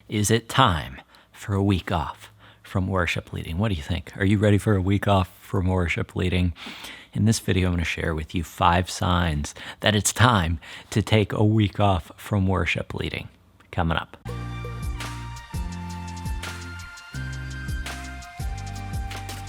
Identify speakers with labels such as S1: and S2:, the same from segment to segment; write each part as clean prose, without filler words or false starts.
S1: Is it time for a week off from worship leading? What do you think? Are you ready for a week off from worship leading? In this video, I'm going to share with you 5 signs that it's time to take a week off from worship leading. Coming up.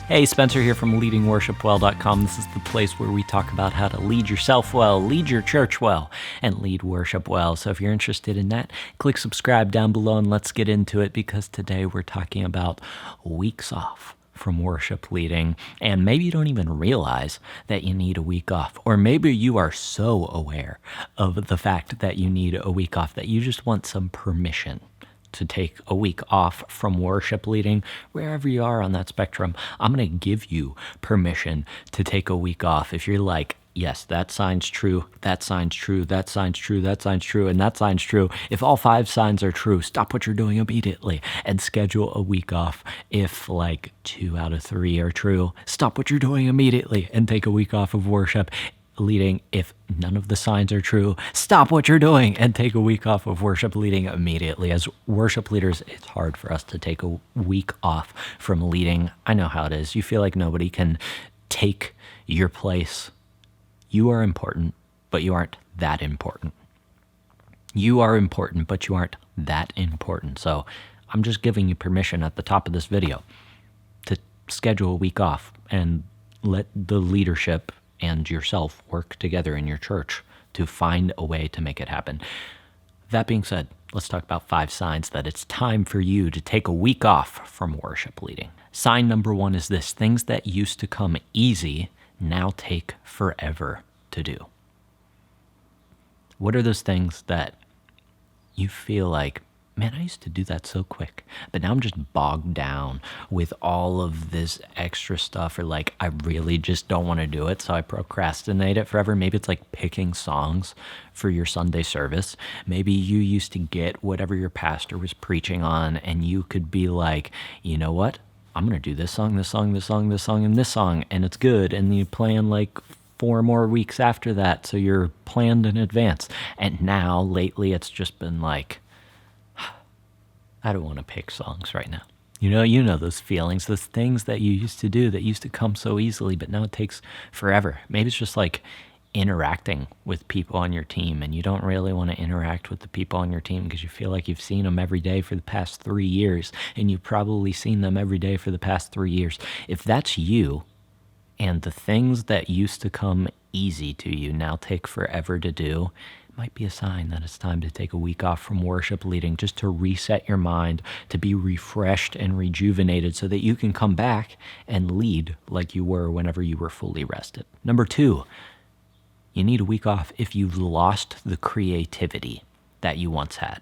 S1: Hey, Spencer here from leadingworshipwell.com. This is the place where we talk about how to lead yourself well, lead your church well, and lead worship well. So if you're interested in that, click subscribe down below and let's get into it, because today we're talking about weeks off from worship leading. And maybe you don't even realize that you need a week off, or maybe you are so aware of the fact that you need a week off that you just want some permission to take a week off from worship leading. Wherever you are on that spectrum, I'm going to give you permission to take a week off. If you're like, yes, that sign's true, that sign's true, that sign's true, that sign's true, and that sign's true. If all 5 signs are true, stop what you're doing immediately and schedule a week off. If like 2 out of 3 are true, stop what you're doing immediately and take a week off of worship leading. If none of the signs are true, stop what you're doing and take a week off of worship leading immediately. As worship leaders, it's hard for us to take a week off from leading. I know how it is. You feel like nobody can take your place. You are important, but you aren't that important. You are important, but you aren't that important. So I'm just giving you permission at the top of this video to schedule a week off and let the leadership and yourself work together in your church to find a way to make it happen. That being said, let's talk about 5 signs that it's time for you to take a week off from worship leading. Sign number 1 is this: things that used to come easy now take forever to do. What are those things that you feel like, man, I used to do that so quick, but now I'm just bogged down with all of this extra stuff, or like I really just don't want to do it, so I procrastinate it forever. Maybe it's like picking songs for your Sunday service. Maybe you used to get whatever your pastor was preaching on, and you could be like, you know what? I'm going to do this song, this song, this song, this song, and this song, and it's good. And you plan like 4 more weeks after that, so you're planned in advance. And now, lately, it's just been like, I don't want to pick songs right now. You know those feelings, those things that you used to do that used to come so easily, but now it takes forever. Maybe it's just like interacting with people on your team, and you don't really want to interact with the people on your team because you feel like you've seen them every day for the past 3 years, and you've probably seen them every day for the past 3 years. If that's you, and the things that used to come easy to you now take forever to do, might be a sign that it's time to take a week off from worship leading, just to reset your mind, to be refreshed and rejuvenated so that you can come back and lead like you were whenever you were fully rested. Number 2, you need a week off if you've lost the creativity that you once had.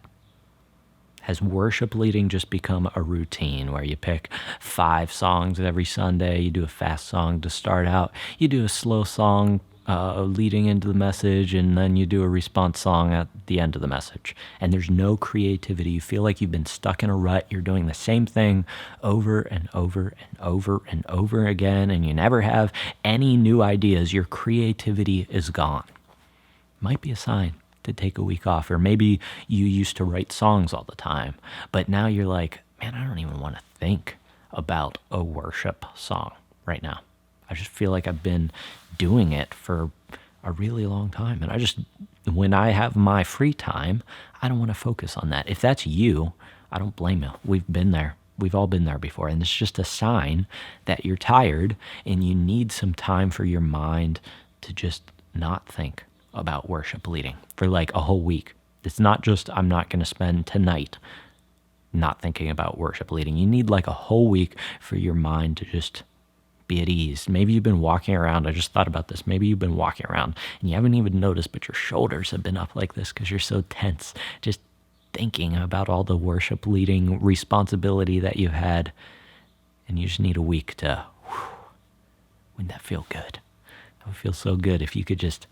S1: Has worship leading just become a routine where you pick 5 songs every Sunday, you do a fast song to start out, you do a slow song leading into the message, and then you do a response song at the end of the message, and there's no creativity? You feel like you've been stuck in a rut. You're doing the same thing over and over and over and over again, and you never have any new ideas. Your creativity is gone. Might be a sign to take a week off. Or maybe you used to write songs all the time, but now you're like, man, I don't even want to think about a worship song right now. I just feel like I've been doing it for a really long time. And when I have my free time, I don't want to focus on that. If that's you, I don't blame you. We've been there. We've all been there before. And it's just a sign that you're tired and you need some time for your mind to just not think about worship leading for like a whole week. It's not just, I'm not going to spend tonight not thinking about worship leading. You need like a whole week for your mind to just be at ease. Maybe you've been walking around. I just thought about this. Maybe you've been walking around and you haven't even noticed, but your shoulders have been up like this because you're so tense, just thinking about all the worship leading responsibility that you had. And you just need a week to, wouldn't that feel good? That would feel so good if you could just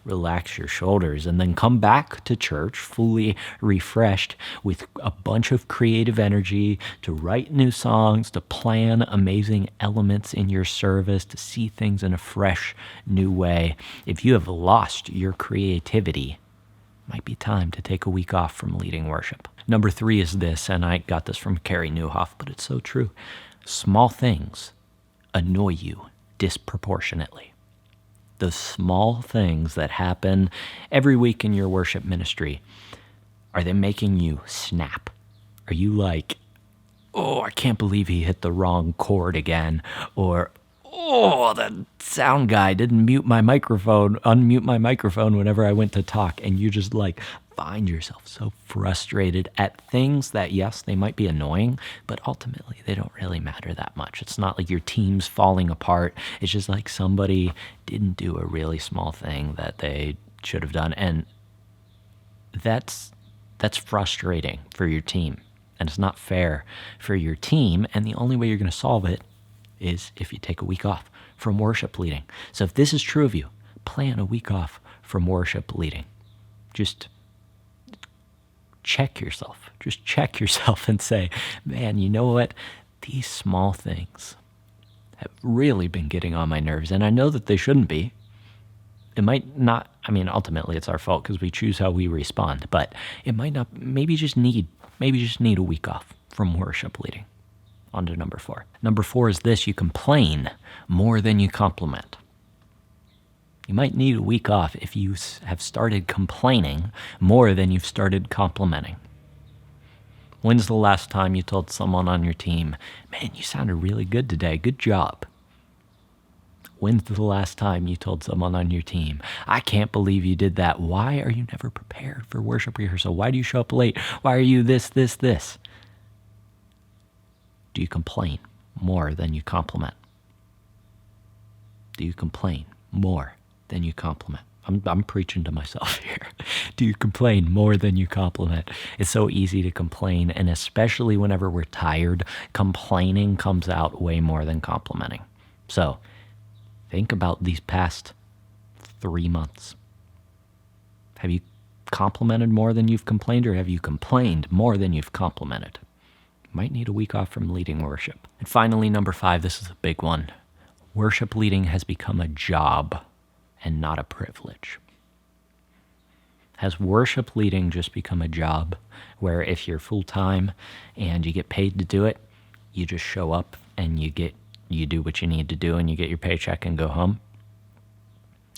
S1: relax your shoulders and then come back to church fully refreshed with a bunch of creative energy to write new songs, to plan amazing elements in your service, to see things in a fresh new way. If you have lost your creativity, it might be time to take a week off from leading worship. Number 3 is this, and I got this from Carrie Newhoff, but it's so true. Small things annoy you disproportionately. Those small things that happen every week in your worship ministry, are they making you snap? Are you like, oh, I can't believe he hit the wrong chord again? Or, oh, that sound guy didn't unmute my microphone whenever I went to talk. And you just like find yourself so frustrated at things that, yes, they might be annoying, but ultimately they don't really matter that much. It's not like your team's falling apart. It's just like somebody didn't do a really small thing that they should have done. And that's frustrating for your team. And it's not fair for your team. And the only way you're going to solve it is if you take a week off from worship leading. So if this is true of you, plan a week off from worship leading. Just check yourself. Just check yourself and say, man, you know what? These small things have really been getting on my nerves. And I know that they shouldn't be. It might not, ultimately it's our fault because we choose how we respond, but it might not, maybe you just need a week off from worship leading. On to number 4. Number 4 is this: you complain more than you compliment. You might need a week off if you have started complaining more than you've started complimenting. When's the last time you told someone on your team, man, you sounded really good today, good job? When's the last time you told someone on your team, I can't believe you did that. Why are you never prepared for worship rehearsal? Why do you show up late? Why are you this? Do you complain more than you compliment? Do you complain more than you compliment? I'm preaching to myself here. Do you complain more than you compliment? It's so easy to complain, and especially whenever we're tired, complaining comes out way more than complimenting. So think about these past 3 months. Have you complimented more than you've complained, or have you complained more than you've complimented? You might need a week off from leading worship. And finally, number 5, this is a big one. Worship leading has become a job and not a privilege. Has worship leading just become a job where if you're full-time and you get paid to do it, you just show up and you do what you need to do and you get your paycheck and go home?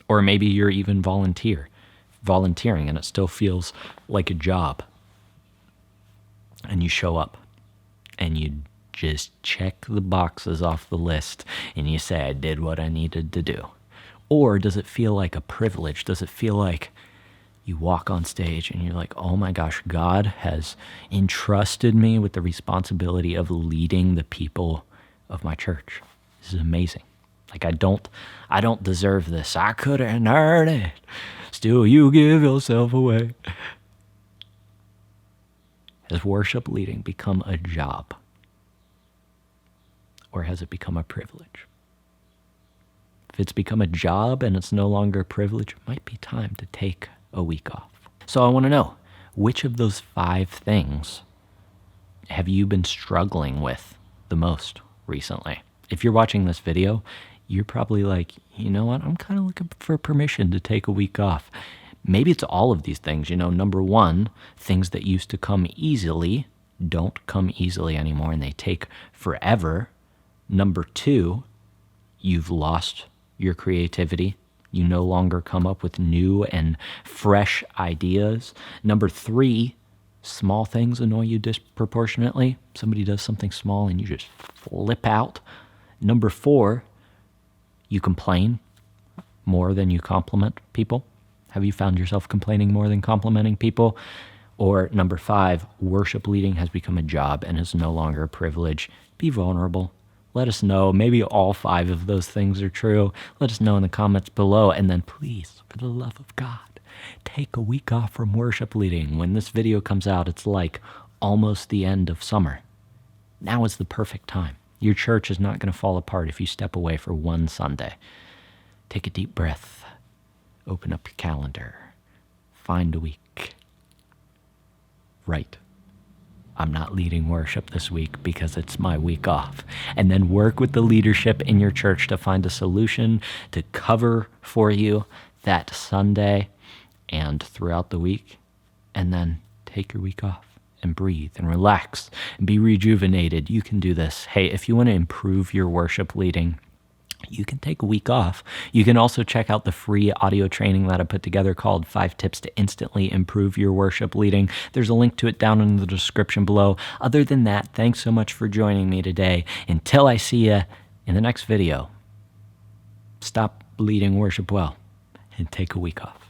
S1: Or maybe you're even volunteering and it still feels like a job. And you show up and you just check the boxes off the list and you say, I did what I needed to do. Or does it feel like a privilege? Does it feel like you walk on stage and you're like, oh my gosh, God has entrusted me with the responsibility of leading the people of my church. This is amazing. Like, I don't deserve this. I couldn't earn it. Still, you give yourself away. Has worship leading become a job? Or has it become a privilege? If it's become a job and it's no longer a privilege, it might be time to take a week off. So I want to know, which of those 5 things have you been struggling with the most recently? If you're watching this video, you're probably like, you know what, I'm kind of looking for permission to take a week off. Maybe it's all of these things. Number 1, things that used to come easily don't come easily anymore and they take forever. Number 2, you've lost your creativity. You no longer come up with new and fresh ideas. Number 3, small things annoy you disproportionately. Somebody does something small and you just flip out. Number 4, you complain more than you compliment people. Have you found yourself complaining more than complimenting people? Or number 5, worship leading has become a job and is no longer a privilege. Be vulnerable. Let us know. Maybe all 5 of those things are true. Let us know in the comments below. And then please, for the love of God, take a week off from worship leading. When this video comes out, it's like almost the end of summer. Now is the perfect time. Your church is not going to fall apart if you step away for one Sunday. Take a deep breath. Open up your calendar. Find a week. Right. I'm not leading worship this week because it's my week off. And then work with the leadership in your church to find a solution to cover for you that Sunday and throughout the week. And then take your week off and breathe and relax and be rejuvenated. You can do this. Hey, if you want to improve your worship leading, you can take a week off. You can also check out the free audio training that I put together called 5 Tips to Instantly Improve Your Worship Leading. There's a link to it down in the description below. Other than that, thanks so much for joining me today. Until I see you in the next video, stop leading worship well and take a week off.